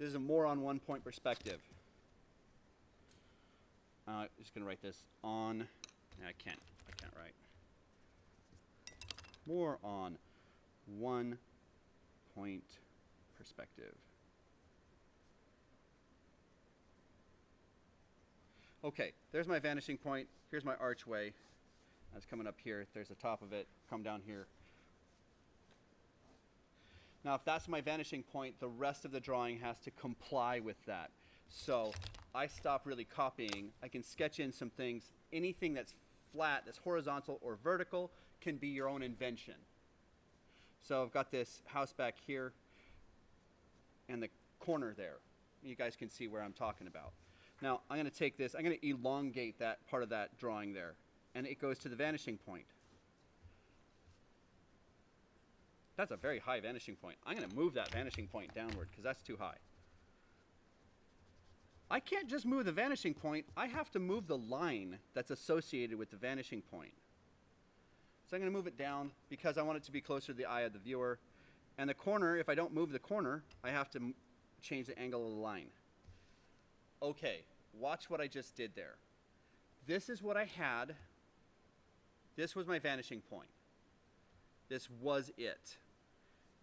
This is a more on one point perspective. I'm just going to write this on. I can't write. More on one point perspective. Okay, there's my vanishing point. Here's my archway. That's coming up here. There's the top of it. Come down here. Now, if that's my vanishing point, the rest of the drawing has to comply with that. So I stop really copying. I can sketch in some things. Anything that's flat, that's horizontal or vertical, can be your own invention. So I've got this house back here and the corner there. You guys can see where I'm talking about. Now, I'm going to take this, I'm going to elongate that part of that drawing there, and it goes to the vanishing point. That's a very high vanishing point. I'm going to move that vanishing point downward because that's too high. I can't just move the vanishing point. I have to move the line that's associated with the vanishing point. So I'm going to move it down because I want it to be closer to the eye of the viewer. And the corner, if I don't move the corner, I have to change the angle of the line. Okay, watch what I just did there. This is what I had. This was my vanishing point. This was it.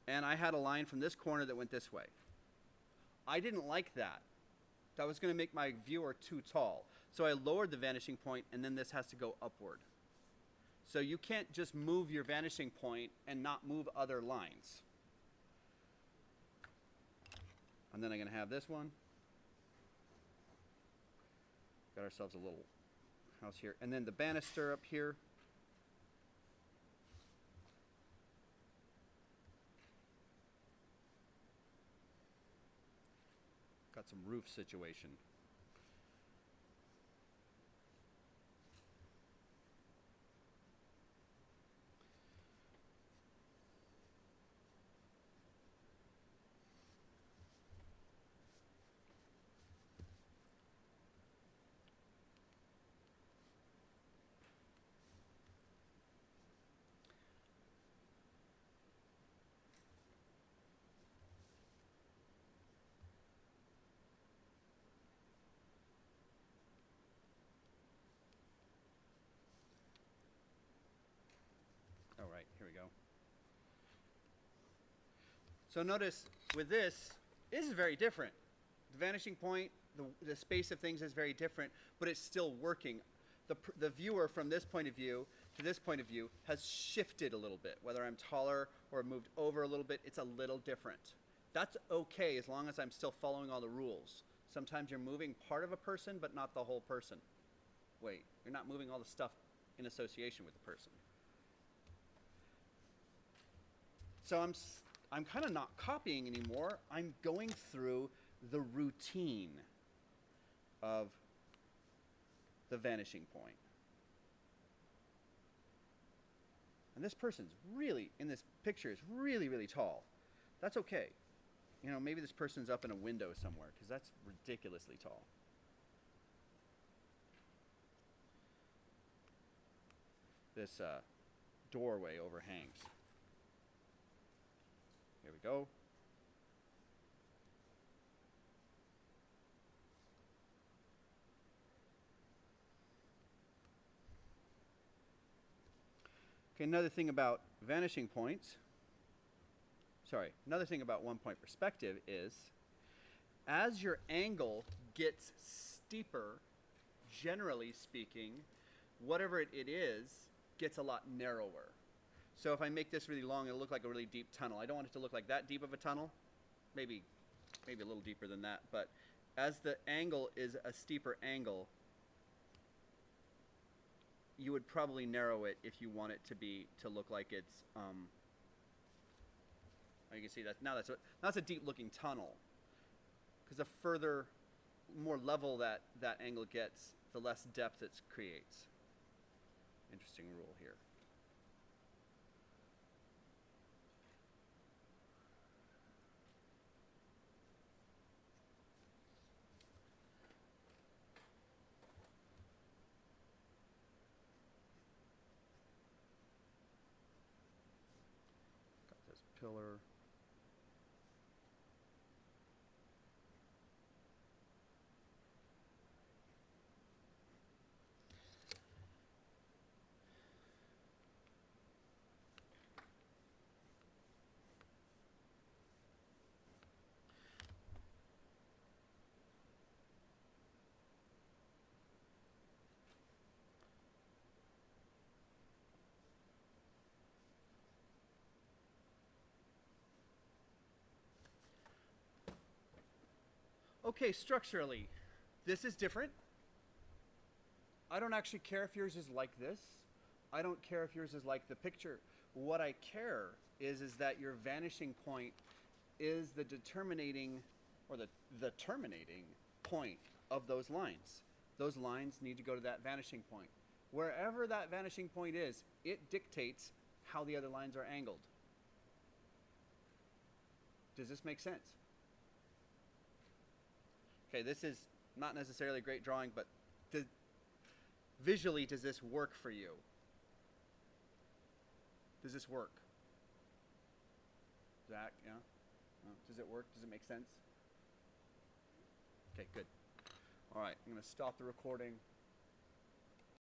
And I had a line from this corner that went this way. I didn't like that. That was going to make my viewer too tall. So I lowered the vanishing point, and then this has to go upward. So you can't just move your vanishing point and not move other lines. And then I'm going to have this one. Got ourselves a little house here. And then the banister up here. Got some roof situation. All right, here we go. So notice with this is very different. The vanishing point, the space of things is very different, but it's still working. The viewer from this point of view to this point of view has shifted a little bit. Whether I'm taller or moved over a little bit, it's a little different. That's okay as long as I'm still following all the rules. Sometimes you're moving part of a person, but not the whole person. Wait, you're not moving all the stuff in association with the person. So I'm kind of not copying anymore. I'm going through the routine of the vanishing point. And this person's really, in this picture, is really, really tall. That's okay. You know, maybe this person's up in a window somewhere because that's ridiculously tall. This doorway overhangs. Here we go. Okay, another thing about vanishing points, another thing about one point perspective is as your angle gets steeper, generally speaking, whatever it is gets a lot narrower. So if I make this really long, it'll look like a really deep tunnel. I don't want it to look like that deep of a tunnel. Maybe a little deeper than that. But as the angle is a steeper angle, you would probably narrow it if you want it to look like it's. You can see that now that's a deep looking tunnel. Because the further, more level that angle gets, the less depth it creates. Interesting rule here. Got this pillar. Okay, structurally, this is different. I don't actually care if yours is like this. I don't care if yours is like the picture. What I care is that your vanishing point is the determining or the terminating point of those lines. Those lines need to go to that vanishing point. Wherever that vanishing point is, it dictates how the other lines are angled. Does this make sense? Okay, this is not necessarily a great drawing, but visually, does this work for you? Does this work? Zach, yeah? Does it work? Does it make sense? Okay, good. All right, I'm going to stop the recording.